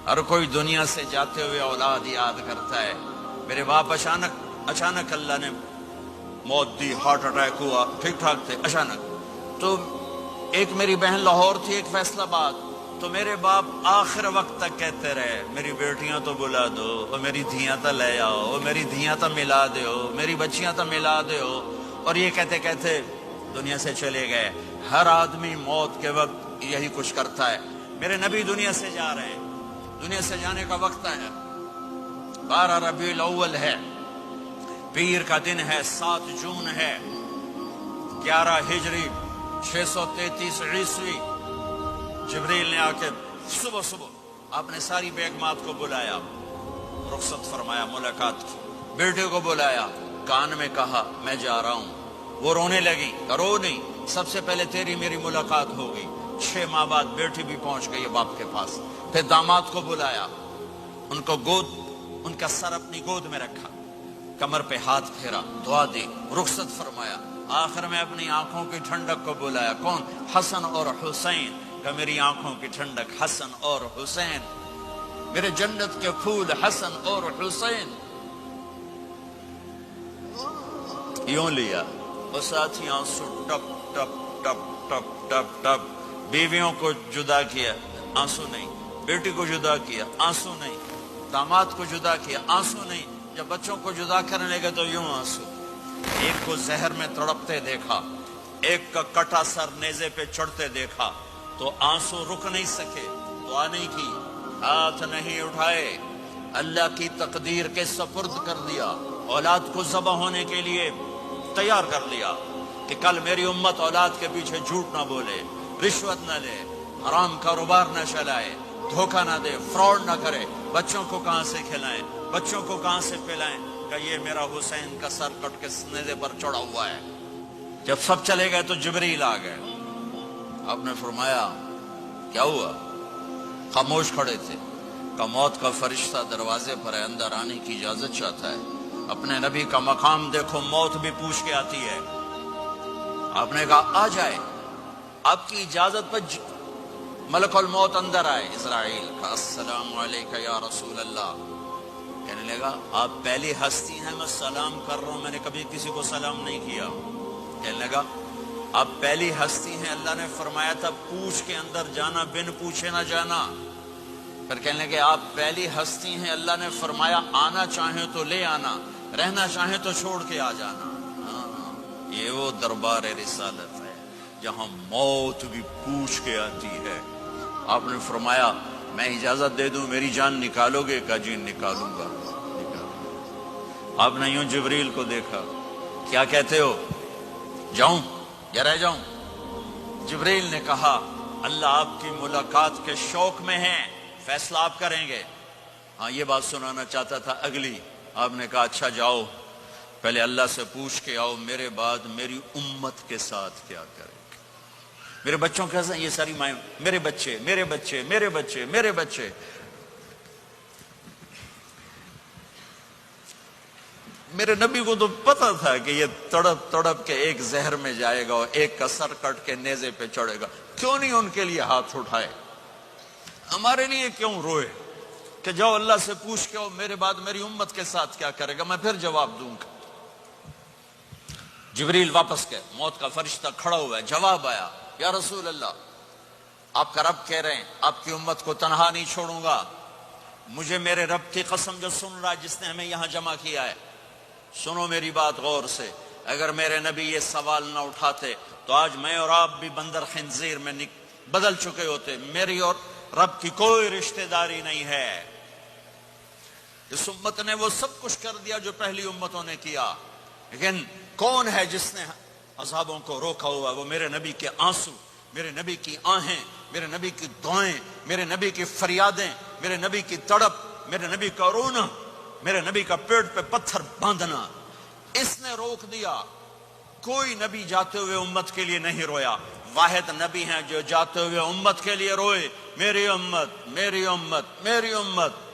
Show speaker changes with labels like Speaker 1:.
Speaker 1: ہر کوئی دنیا سے جاتے ہوئے اولاد یاد کرتا ہے. میرے باپ اچانک اللہ نے موت دی، ہارٹ اٹیک ہوا، ٹھیک ٹھاک تھے، اچانک. تو ایک میری بہن لاہور تھی، ایک فیصل آباد. تو میرے باپ آخر وقت تک کہتے رہے میری بیٹیاں تو بلا دو، اور میری دھیاں تو لے آؤ، اور میری دھیاں تو ملا دیو، میری بچیاں تو ملا دیو. اور یہ کہتے کہتے دنیا سے چلے گئے. ہر آدمی موت کے وقت یہی کچھ کرتا ہے. میرے نبی دنیا سے جا رہے ہیں، دنیا سے جانے کا وقت ہے. 12 ربیع الاول ہے، پیر کا دن ہے، 7 جون ہے، 11 ہجری 633 عیسوی. جبریل نے آ کے صبح آپ نے ساری بیگمات کو بلایا، رخصت فرمایا، ملاقات کی. بیٹے کو بلایا، کان میں کہا میں جا رہا ہوں. وہ رونے لگی، رو نہیں، سب سے پہلے تیری میری ملاقات ہوگی. 6 ماہ بعد بیٹی بھی پہنچ گئی باپ کے پاس. پھر داماد کو بلایا، ان کو ان کا سر اپنی گود میں رکھا، کمر پہ ہاتھ پھیرا، دعا دی، رخصت فرمایا. آخر میں اپنی آنکھوں کی ٹھنڈک کو بلایا. کون؟ حسن اور حسین. کہ میری آنکھوں کی ٹھنڈک حسن اور حسین، میرے جنت کے پھول حسن اور حسین. یوں لیا اور ساتھی آنسو ٹپ ٹپ ٹپ ٹپ ٹپ ٹپ. بیویوں کو جدا کیا، آنسو نہیں. بیٹی کو جدا کیا، آنسو نہیں. داماد کو جدا کیا، آنسو نہیں. جب بچوں کو جدا کرنے لگے تو یوں آنسو. ایک کو زہر میں تڑپتے دیکھا، ایک کا کٹا سر نیزے پہ چڑھتے دیکھا تو آنسو رک نہیں سکے. دعا نہیں کی، ہاتھ نہیں اٹھائے، اللہ کی تقدیر کے سپرد کر دیا. اولاد کو ذبح ہونے کے لیے تیار کر لیا کہ کل میری امت اولاد کے پیچھے جھوٹ نہ بولے، رشوت نہ لے، حرام کاروبار نہ چلائے، دھوکہ نہ دے، فراڈ نہ کرے. بچوں کو کہاں سے کھلائیں، بچوں کو کہاں سے پلائیں؟ کہ یہ میرا حسین کا سر کٹ کے نیزے پر چڑھا ہوا ہے. جب سب چلے گئے تو جبریل آ گئے. آپ نے فرمایا کیا ہوا؟ خاموش کھڑے تھے. کہ موت کا فرشتہ دروازے پر ہے، اندر آنے کی اجازت چاہتا ہے. اپنے نبی کا مقام دیکھو، موت بھی پوچھ کے آتی ہے. آپ نے کہا آ جائے. آپ کی اجازت پر ملک الموت اندر آئے. اسرائیل کا السلام علیکہ یا رسول اللہ. کہنے لگا آپ پہلی ہستی ہیں، میں سلام کر رہا ہوں، میں نے کبھی کسی کو سلام نہیں کیا. کہنے لگا آپ پہلی ہستی ہیں، اللہ نے فرمایا تھا پوچھ کے اندر جانا، بن پوچھے نہ جانا. پھر کہنے لگے آپ پہلی ہستی ہیں، اللہ نے فرمایا آنا چاہیں تو لے آنا، رہنا چاہیں تو چھوڑ کے آ جانا. یہ وہ دربار رسالت ہے جہاں موت بھی پوچھ کے آتی ہے. آپ نے فرمایا میں اجازت دے دوں میری جان نکالو گے؟ کہ جی نکالوں گا. آپ نے یوں جبریل کو دیکھا، کیا کہتے ہو؟ جاؤں یا رہ جاؤں؟ جبریل نے کہا اللہ آپ کی ملاقات کے شوق میں ہیں، فیصلہ آپ کریں گے. ہاں یہ بات سنانا چاہتا تھا اگلی. آپ نے کہا اچھا جاؤ، پہلے اللہ سے پوچھ کے آؤ میرے بعد میری امت کے ساتھ کیا کرے. میرے بچوں کے ساتھ یہ ساری مائیں، میرے بچے میرے بچے میرے بچے میرے بچے. میرے نبی کو تو پتا تھا کہ یہ تڑپ تڑپ کے ایک زہر میں جائے گا اور ایک کا سر کٹ کے نیزے پہ چڑھے گا. کیوں نہیں ان کے لیے ہاتھ اٹھائے؟ ہمارے لیے کیوں روئے کہ جاؤ اللہ سے پوچھ کے میرے بعد میری امت کے ساتھ کیا کرے گا، میں پھر جواب دوں گا. جبریل واپس گئے، موت کا فرشتہ کھڑا ہوا ہے. جواب آیا یا رسول اللہ آپ کا رب کہہ رہے ہیں آپ کی امت کو تنہا نہیں چھوڑوں گا. مجھے میرے رب کی قسم جو سن رہا ہے جس نے ہمیں یہاں جمع کیا ہے، سنو میری بات غور سے. اگر میرے نبی یہ سوال نہ اٹھاتے تو آج میں اور آپ بھی بندر خنزیر میں بدل چکے ہوتے. میری اور رب کی کوئی رشتہ داری نہیں ہے. اس امت نے وہ سب کچھ کر دیا جو پہلی امتوں نے کیا، لیکن کون ہے جس نے عذابوں کو روکا ہوا؟ وہ میرے نبی کے آنسو، میرے نبی کی آہیں، میرے نبی کی دعائیں، میرے نبی کی فریادیں، میرے نبی کی تڑپ، میرے نبی کا رونا، میرے نبی کا پیٹ پہ پتھر باندھنا. اس نے روک دیا. کوئی نبی جاتے ہوئے امت کے لیے نہیں رویا. واحد نبی ہیں جو جاتے ہوئے امت کے لیے روئے، میری امت میری امت میری امت.